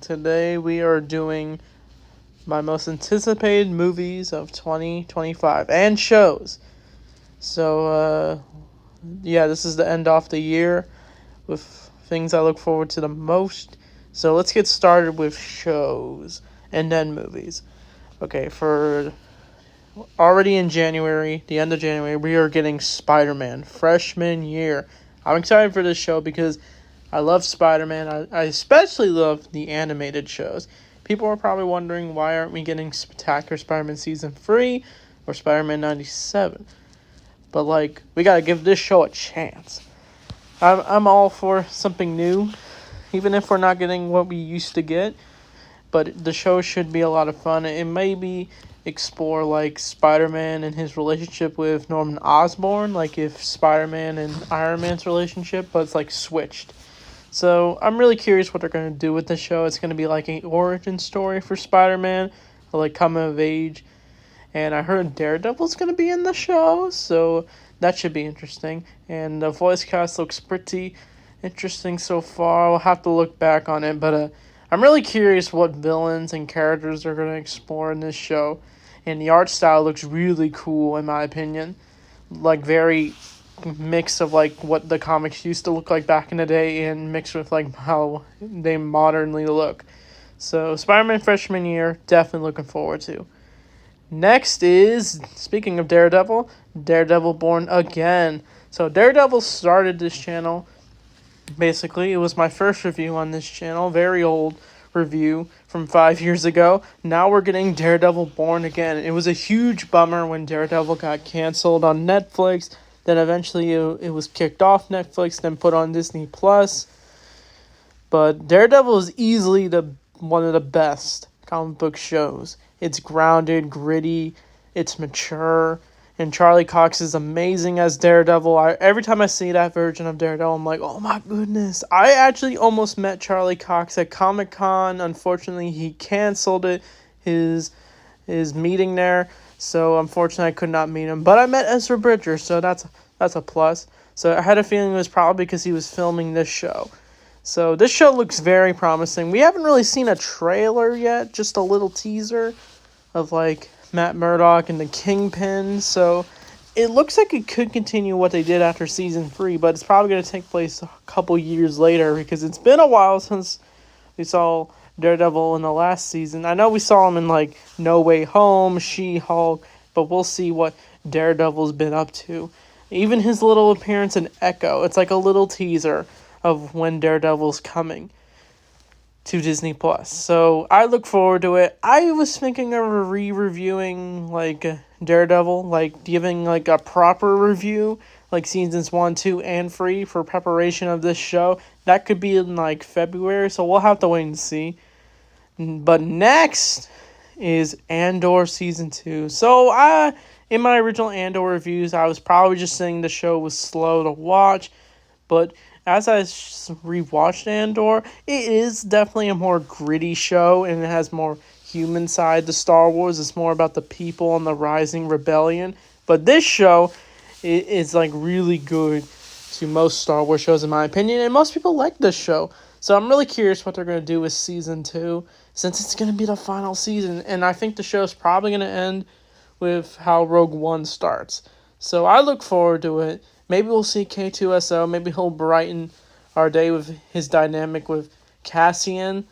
Today we are doing my most anticipated movies of 2025 and shows. So, this is the end of the year with things I look forward to the most. So let's get started with shows and then movies. Okay, for already in January, the end of January, we are getting Spider-Man freshman year. I'm excited for this show because I love Spider-Man. I especially love the animated shows. People are probably wondering why aren't we getting Spectacular Spider-Man Season 3 or Spider-Man 97. But, we gotta give this show a chance. I'm all for something new, even if we're not getting what we used to get. But the show should be a lot of fun. It maybe explore, Spider-Man and his relationship with Norman Osborn, if Spider-Man and Iron Man's relationship, but it's, switched. So I'm really curious what they're going to do with the show. It's going to be an origin story for Spider-Man, coming of age. And I heard Daredevil's going to be in the show, so that should be interesting. And the voice cast looks pretty interesting so far. We'll have to look back on it, but I'm really curious what villains and characters they're going to explore in this show. And the art style looks really cool, in my opinion. Very mix of what the comics used to look like back in the day and mixed with how they modernly look. So Spider-Man freshman year, definitely looking forward to. Next is, speaking of Daredevil Born Again. So Daredevil started this channel. Basically, it was my first review on this channel, very old review from 5 years ago. Now we're getting Daredevil Born Again. It was a huge bummer when Daredevil got canceled on Netflix. Then eventually it was kicked off Netflix, then put on Disney Plus. But Daredevil is easily one of the best comic book shows. It's grounded, gritty, it's mature, and Charlie Cox is amazing as Daredevil. Every time I see that version of Daredevil, I'm like, oh my goodness. I actually almost met Charlie Cox at Comic-Con. Unfortunately, he canceled it, his meeting there. So unfortunately, I could not meet him. But I met Ezra Bridger, so that's a plus. So I had a feeling it was probably because he was filming this show. So this show looks very promising. We haven't really seen a trailer yet, just a little teaser of Matt Murdock and the Kingpin. So it looks like it could continue what they did after season 3, but it's probably going to take place a couple years later because it's been a while since we saw Daredevil in the last season. I know we saw him in No Way Home, She-Hulk, but we'll see what Daredevil's been up to. Even his little appearance in Echo, it's like a little teaser of when Daredevil's coming to Disney Plus. So I look forward to it. I was thinking of re-reviewing Daredevil, giving a proper review, seasons 1, 2, and 3 for preparation of this show. That could be in February, so we'll have to wait and see. But next is Andor Season 2. So in my original Andor reviews, I was probably just saying the show was slow to watch, but as I rewatched Andor, it is definitely a more gritty show, and it has more human side to Star Wars. It's more about the people and the rising rebellion. But this show is really good to most Star Wars shows, in my opinion, and most people like this show. So I'm really curious what they're going to do with Season 2, since it's going to be the final season, and I think the show's probably going to end with how Rogue One starts. So I look forward to it. Maybe we'll see K2SO. Maybe he'll brighten our day with his dynamic with Cassian.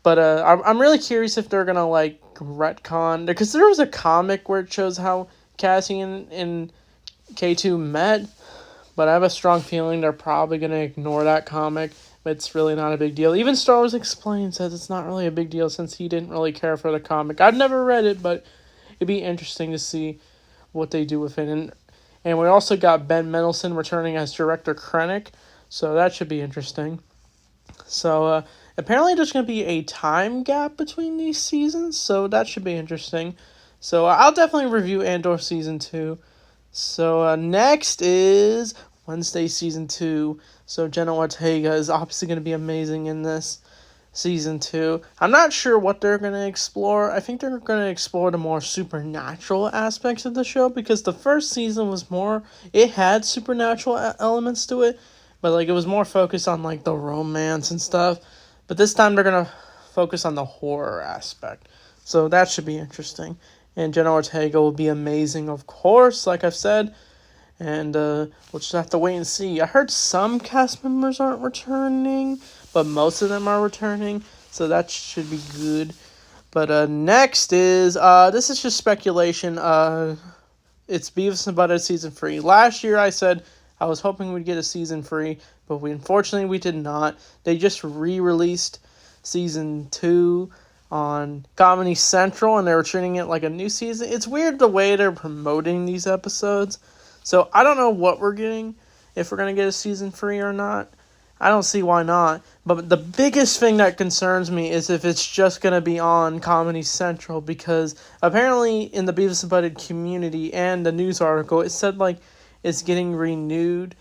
But I'm really curious if they're going to, retcon. Because there was a comic where it shows how Cassian and K2 met. But I have a strong feeling they're probably going to ignore that comic. But it's really not a big deal. Even Star Wars Explained says it's not really a big deal since he didn't really care for the comic. I've never read it, but it'd be interesting to see what they do with it. And we also got Ben Mendelsohn returning as Director Krennic, so that should be interesting. So apparently there's going to be a time gap between these seasons, so that should be interesting. So I'll definitely review Andor Season 2. So next is Wednesday Season 2. So Jenna Ortega is obviously going to be amazing in this Season 2. I'm not sure what they're going to explore. I think they're going to explore the more supernatural aspects of the show, because the first season was more, it had supernatural elements to it, but it was more focused on the romance and stuff. But this time they're going to focus on the horror aspect. So that should be interesting. And Jenna Ortega will be amazing, of course, like I've said. And we'll just have to wait and see. I heard some cast members aren't returning, but most of them are returning. So that should be good. But next is, this is just speculation. It's Beavis and Butthead Season 3. Last year I said I was hoping we'd get a Season 3, but unfortunately we did not. They just re-released Season 2 on Comedy Central, and they were treating it like a new season. It's weird the way they're promoting these episodes. So I don't know what we're getting, if we're going to get a Season 3 or not. I don't see why not. But the biggest thing that concerns me is if it's just going to be on Comedy Central, because apparently in the Beavis and Butthead community and the news article, it said like it's getting renewed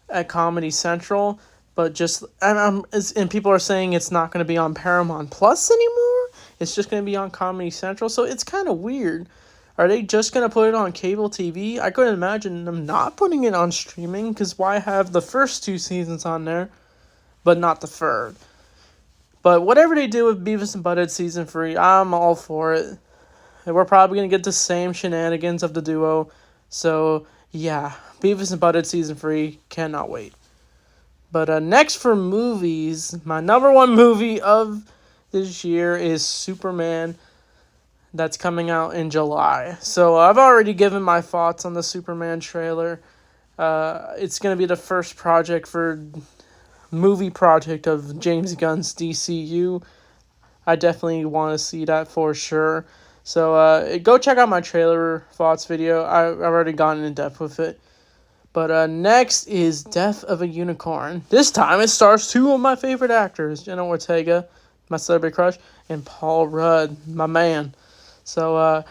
at Comedy Central, but just, and people are saying it's not going to be on Paramount Plus anymore. It's just going to be on Comedy Central, so it's kind of weird. Are they just going to put it on cable TV? I couldn't imagine them not putting it on streaming, because why have the first 2 seasons on there, but not the third? But whatever they do with Beavis and Butthead Season 3, I'm all for it. And we're probably going to get the same shenanigans of the duo. So, yeah, Beavis and Butthead Season 3, cannot wait. But next for movies, my number 1 movie of this year is Superman. That's coming out in July. So I've already given my thoughts on the Superman trailer. It's going to be the first movie project of James Gunn's DCU. I definitely want to see that for sure. So go check out my trailer thoughts video. I've already gotten in depth with it. But next is Death of a Unicorn. This time it stars 2 of my favorite actors, Jenna Ortega, my celebrity crush, and Paul Rudd, my man. So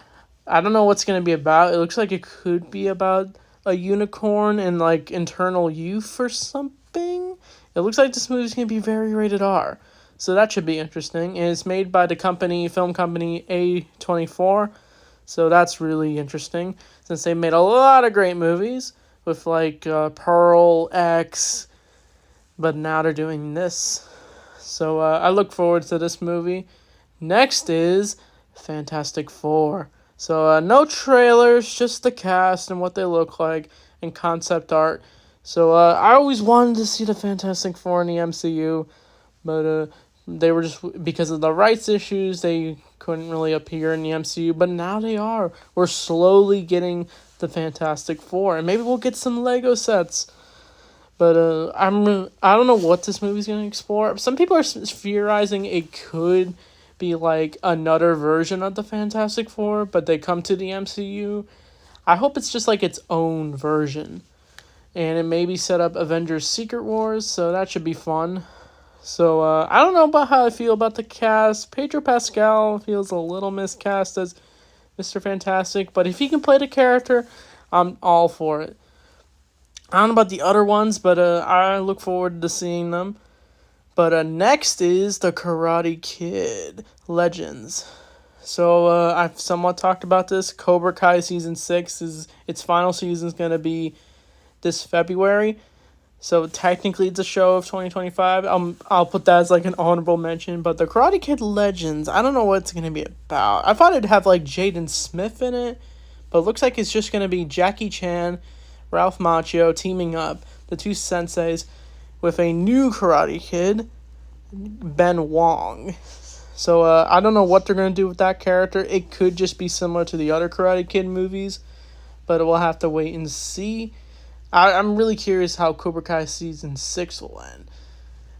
I don't know what's going to be about. It looks like it could be about a unicorn and like internal youth or something. It looks like this movie's going to be very rated R. So that should be interesting. And it's made by the film company A24. So that's really interesting, since they made a lot of great movies with like Pearl, X, but now they're doing this. So I look forward to this movie. Next is Fantastic Four. So no trailers, just the cast and what they look like and concept art. So I always wanted to see the Fantastic Four in the MCU, but they were just, because of the rights issues, they couldn't really appear in the MCU, but now they are. We're slowly getting the Fantastic Four, and maybe we'll get some Lego sets. But I don't know what this movie's going to explore. Some people are theorizing it could be like another version of the Fantastic Four, but they come to the MCU. I hope it's just like its own version. And it maybe set up Avengers Secret Wars, so that should be fun. So I don't know about how I feel about the cast. Pedro Pascal feels a little miscast as Mr. Fantastic, but if he can play the character, I'm all for it. I don't know about the other ones, but I look forward to seeing them. But next is The Karate Kid Legends. So I've somewhat talked about this. Cobra Kai Season 6 is its final season is going to be this February. So technically it's a show of 2025. I'll put that as like an honorable mention. But The Karate Kid Legends, I don't know what it's going to be about. I thought it'd have like Jaden Smith in it, but it looks like it's just going to be Jackie Chan, Ralph Macchio teaming up, the 2 senseis, with a new Karate Kid, Ben Wong. So I don't know what they're going to do with that character. It could just be similar to the other Karate Kid movies, but we'll have to wait and see. I'm really curious how Cobra Kai Season 6 will end.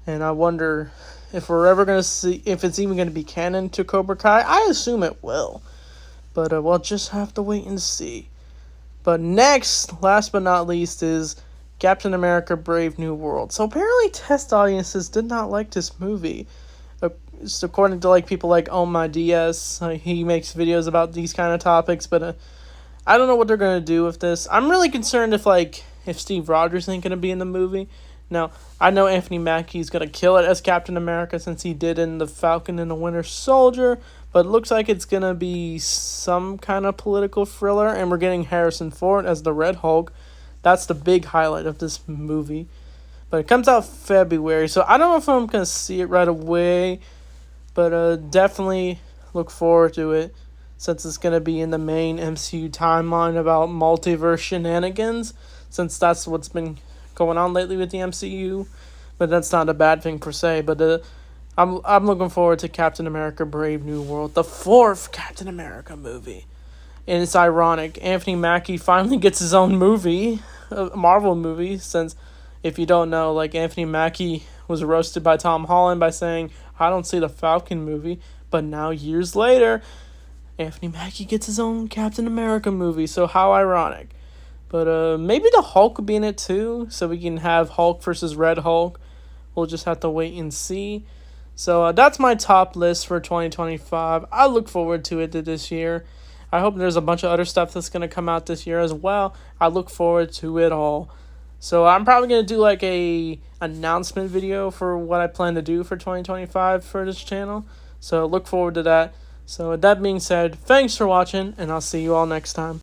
And I wonder if we're ever going to see, if it's even going to be canon to Cobra Kai. I assume it will. But we'll just have to wait and see. But next, last but not least, is Captain America Brave New World. So apparently test audiences did not like this movie. It's according to like people like Oh My DS. He makes videos about these kind of topics. But I don't know what they're going to do with this. I'm really concerned if Steve Rogers ain't going to be in the movie. Now, I know Anthony Mackie's going to kill it as Captain America since he did in The Falcon and the Winter Soldier, but it looks like it's going to be some kind of political thriller, and we're getting Harrison Ford as the Red Hulk. That's the big highlight of this movie. But it comes out February, so I don't know if I'm going to see it right away. But definitely look forward to it, since it's going to be in the main MCU timeline about multiverse shenanigans, since that's what's been going on lately with the MCU. But that's not a bad thing per se. But I'm looking forward to Captain America: Brave New World, the fourth Captain America movie. And it's ironic, Anthony Mackie finally gets his own movie, a Marvel movie, since if you don't know, like, Anthony Mackie was roasted by Tom Holland by saying, I don't see the Falcon movie, but now years later, Anthony Mackie gets his own Captain America movie, so how ironic. But maybe the Hulk will be in it too, so we can have Hulk versus Red Hulk. We'll just have to wait and see. So that's my top list for 2025. I look forward to it this year. I hope there's a bunch of other stuff that's going to come out this year as well. I look forward to it all. So I'm probably going to do like a announcement video for what I plan to do for 2025 for this channel. So look forward to that. So with that being said, thanks for watching, and I'll see you all next time.